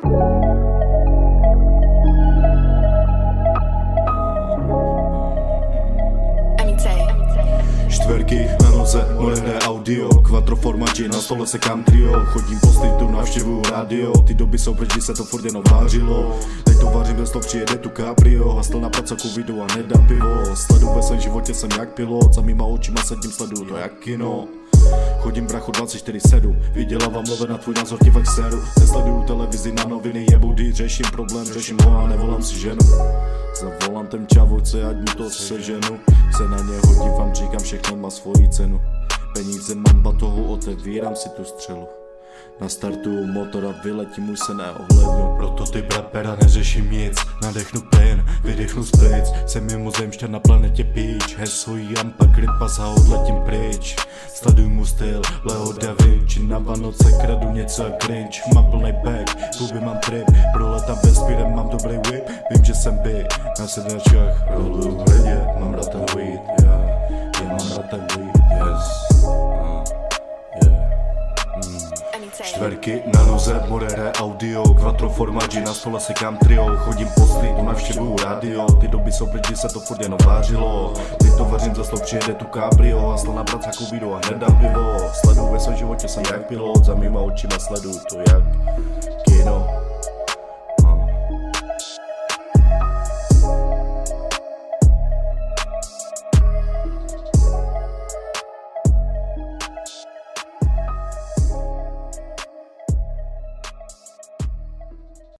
Čtverky na noze, moderné audio, quattro formaggi, na stole sekám trio. Chodím po streetu, navštěvuju rádio, ty doby jsou pryč, kdy se to furt jenom vážilo. Teď to vařím, bez toho přijede tu Caprio, hasl na pracaku vidu a nedám pivo. Sledu ve svém životě jsem jak pilot, za mýma očima sedím, sleduju to jak kino. Chodím bracho 24/7, vydělávám love na tvůj názor, ti fakt seru. Nesleduju televizi na noviny, jebu dý, řeším problém, řeším ho a nevolám si ženu. Zavolám ten čavojce, ať mu to seženu. Se na něho dívám, říkám, všechno má svoji cenu. Peníze mám, batohu, otevírám si tu střelu. Nastartuju motor a vyletím, už se neohlednu. Prototyp rapera, neřeším nic, nadechnu plyn, vydechnu splic. Jsem mimozemšťan na planetě Peach, hesuji jampa, gripas a odletím pryč. Sleduj mu styl, Leo Da Vinci, na Vánoce kradu něco jak Grinch. Mám plnej bag, kluby mám trip, proletám vesmírem, mám dobrý whip. Vím, že jsem by na sedačkách, roluju hledě, mám rád ten weed, já mám rád ten weed, yes. Čtverky na noze, moderné audio, quattro formaggi, na stole sekám trio. Chodím po streetu, navštěvuju rádio, ty doby jsou pryč, kdy se to furt jenom vážilo. Teď to vařím, za slov přijede tu Caprio, hasl na pracaku vidu a hnedám pivo. Sleduju ve svém životě jsem jak pilot, za mýma očima sleduju to jak kino.